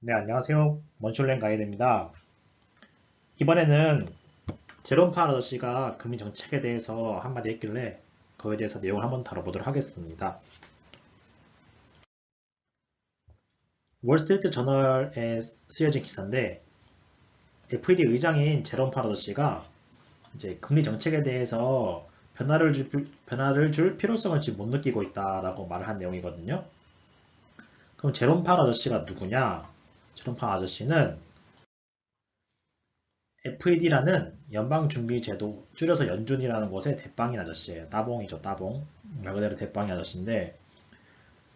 네, 안녕하세요. 먼슐랭 가이드입니다. 이번에는 제롬 파월 아저씨가 금리 정책에 대해서 한마디 했길래 그거에 대해서 내용을 한번 다뤄보도록 하겠습니다. 월스트리트 저널에 쓰여진 기사인데 FED 의장인 제롬 파월 아저씨가 이제 금리 정책에 대해서 변화를 줄 필요성을 지금 못 느끼고 있다라고 말을 한 내용이거든요. 그럼 제롬 파월 아저씨가 누구냐? 제롬 파월 아저씨는 FED라는 연방준비제도, 줄여서 연준이라는 곳의 대빵인 아저씨예요. 따봉이죠, 따봉. 말 그대로 대빵인 아저씨인데,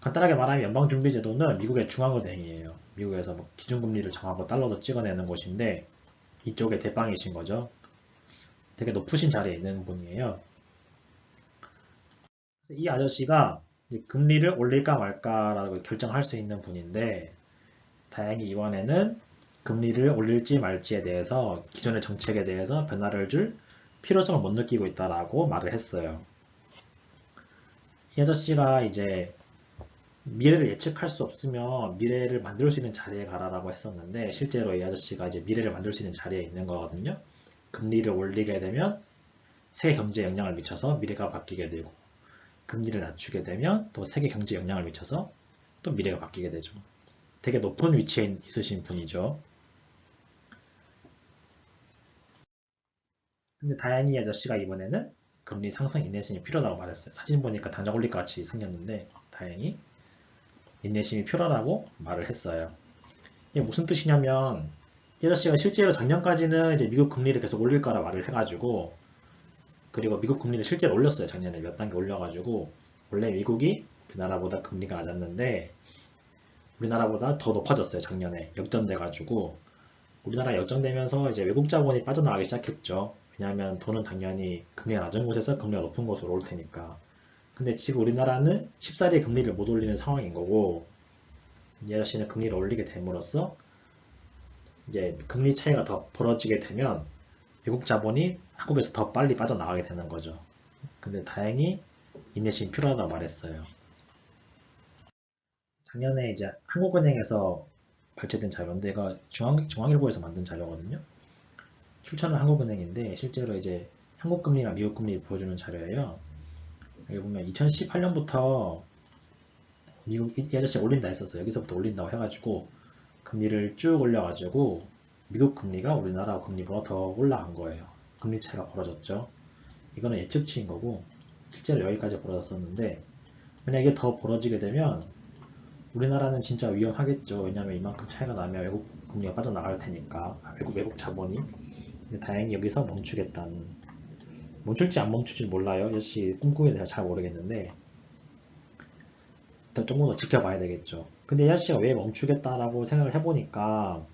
간단하게 말하면 연방준비제도는 미국의 중앙은행이에요. 미국에서 뭐 기준금리를 정하고 달러도 찍어내는 곳인데, 이쪽에 대빵이신 거죠. 되게 높으신 자리에 있는 분이에요. 그래서 이 아저씨가 금리를 올릴까 말까라고 결정할 수 있는 분인데, 다행히 이번에는 금리를 올릴지 말지에 대해서 기존의 정책에 대해서 변화를 줄 필요성을 못 느끼고 있다라고 말을 했어요. 이 아저씨가 이제 미래를 예측할 수 없으면 미래를 만들 수 있는 자리에 가라라고 했었는데 실제로 이 아저씨가 이제 미래를 만들 수 있는 자리에 있는 거거든요. 금리를 올리게 되면 세계 경제에 영향을 미쳐서 미래가 바뀌게 되고 금리를 낮추게 되면 또 세계 경제에 영향을 미쳐서 또 미래가 바뀌게 되죠. 되게 높은 위치에 있으신 분이죠. 근데 다행히 이 아저씨가 이번에는 금리 상승 인내심이 필요하다고 말했어요. 사진 보니까 당장 올릴 것 같이 생겼는데 다행히 인내심이 필요하다고 말을 했어요. 이게 무슨 뜻이냐면 이 아저씨가 실제로 작년까지는 이제 미국 금리를 계속 올릴 거라 말을 해가지고 그리고 미국 금리를 실제로 올렸어요. 작년에 몇 단계 올려가지고 원래 미국이 우리나라보다 금리가 낮았는데 우리나라보다 더 높아졌어요. 작년에 역전돼가지고 우리나라 역전되면서 이제 외국 자본이 빠져나가기 시작했죠. 왜냐하면 돈은 당연히 금리가 낮은 곳에서 금리가 높은 곳으로 올 테니까. 근데 지금 우리나라는 쉽사리 금리를 못 올리는 상황인 거고 이 아저씨는 금리를 올리게 됨으로써 이제 금리 차이가 더 벌어지게 되면 외국 자본이 한국에서 더 빨리 빠져나가게 되는 거죠. 근데 다행히 인내심이 필요하다고 말했어요. 작년에 이제 한국은행에서 발췌된 자료인데 이거 중앙일보에서 만든 자료거든요. 출처는 한국은행인데 실제로 이제 한국 금리랑 미국 금리 보여주는 자료예요. 여기 보면 2018년부터 미국 이 아저씨 올린다 했었어요. 여기서부터 올린다고 해가지고 금리를 쭉 올려가지고 미국 금리가 우리나라 금리보다 더 올라간 거예요. 금리 차이가 벌어졌죠. 이거는 예측치인 거고 실제로 여기까지 벌어졌었는데 만약에 더 벌어지게 되면 우리나라는 진짜 위험하겠죠. 왜냐하면 이만큼 차이가 나면 외국 금리가 빠져나갈 테니까 외국 자본이. 근데 다행히 여기서 멈추겠다는 멈출지 안 멈출지 몰라요. 역시 꿈꾸기에 대해서 잘 모르겠는데 일단 조금 더 지켜봐야 되겠죠. 근데 이 아저씨가 왜 멈추겠다라고 생각을 해보니까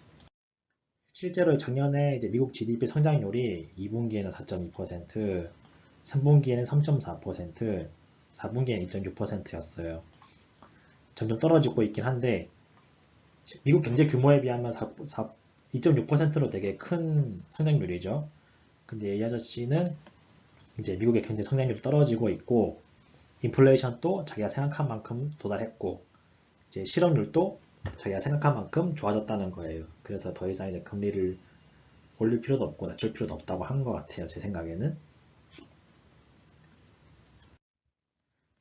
실제로 작년에 이제 미국 GDP 성장률이 2분기에는 4.2%, 3분기에는 3.4%, 4분기에는 2.6%였어요. 점점 떨어지고 있긴 한데 미국 경제 규모에 비하면 2.6%로 되게 큰 성장률이죠. 근데 이 아저씨는 이제 미국의 경제 성장률이 떨어지고 있고 인플레이션도 자기가 생각한 만큼 도달했고 이제 실업률도 자기가 생각한 만큼 좋아졌다는 거예요. 그래서 더 이상 이제 금리를 올릴 필요도 없고 낮출 필요도 없다고 한 것 같아요. 제 생각에는.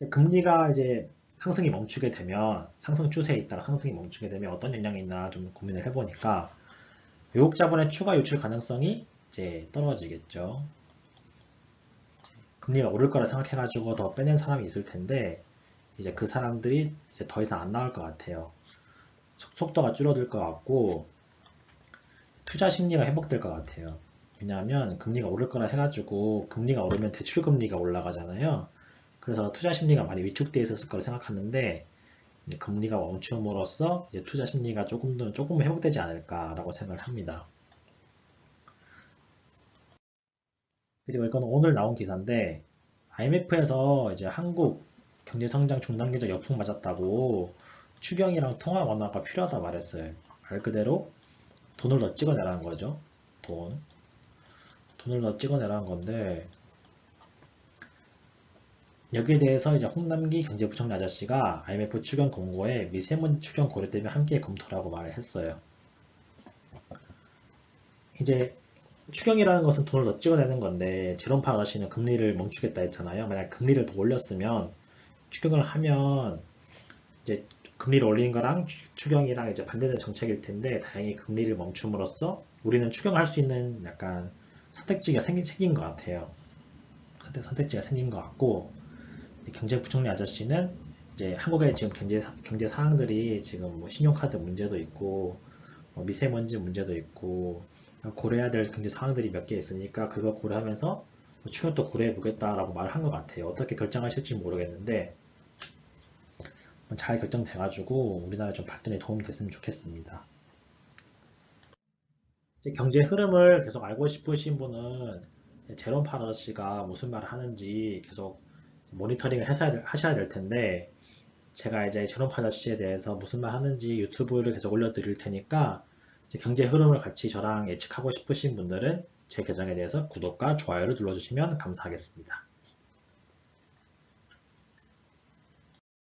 금리가 이제 상승이 멈추게 되면 상승 추세에 있다가 상승이 멈추게 되면 어떤 영향이 있나 좀 고민을 해보니까 외국 자본의 추가 유출 가능성이 이제 떨어지겠죠. 금리가 오를 거라 생각해가지고 더 빼낸 사람이 있을 텐데 이제 그 사람들이 이제 더 이상 안 나올 것 같아요. 속도가 줄어들 것 같고 투자 심리가 회복될 것 같아요. 왜냐하면 금리가 오를 거라 해가지고 금리가 오르면 대출 금리가 올라가잖아요. 그래서 투자 심리가 많이 위축되어 있었을 거라 생각하는데 금리가 멈춤으로써 이제 투자 심리가 조금 회복되지 않을까라고 생각을 합니다. 그리고 이건 오늘 나온 기사인데 IMF에서 이제 한국 경제 성장 중단기적 역풍 맞았다고 추경이랑 통화 완화가 필요하다 말했어요. 말 그대로 돈을 더 찍어내라는 거죠. 돈을 더 찍어내라는 건데 여기에 대해서 이제 홍남기 경제부총리 아저씨가 IMF 추경 공고에 미세먼지 추경 고려 때문에 함께 검토라고 말을 했어요. 이제 추경이라는 것은 돈을 더 찍어내는 건데 제롬 파월 아저씨는 금리를 멈추겠다 했잖아요. 만약 금리를 더 올렸으면 추경을 하면 이제 금리를 올리는 거랑 추경이랑 이제 반대되는 정책일 텐데 다행히 금리를 멈춤으로써 우리는 추경할 수 있는 약간 선택지가 생긴 것 같아요. 선택지가 생긴 것 같고 경제부총리 아저씨는 이제 한국의 지금 경제 상황들이 지금 뭐 신용카드 문제도 있고 뭐 미세먼지 문제도 있고 고려해야 될 경제 상황들이 몇 개 있으니까 그거 고려하면서 뭐 추경도 고려해 보겠다라고 말을 한 것 같아요. 어떻게 결정하실지 모르겠는데 잘 결정돼가지고 우리나라 좀 발전에 도움이 됐으면 좋겠습니다. 이제 경제 흐름을 계속 알고 싶으신 분은 제롬 파월 아저씨가 무슨 말을 하는지 계속 모니터링을 하셔야 될 텐데 제가 이제 제롬 파월 아저씨에 대해서 무슨 말 하는지 유튜브를 계속 올려드릴 테니까 이제 경제 흐름을 같이 저랑 예측하고 싶으신 분들은 제 계정에 대해서 구독과 좋아요를 눌러주시면 감사하겠습니다.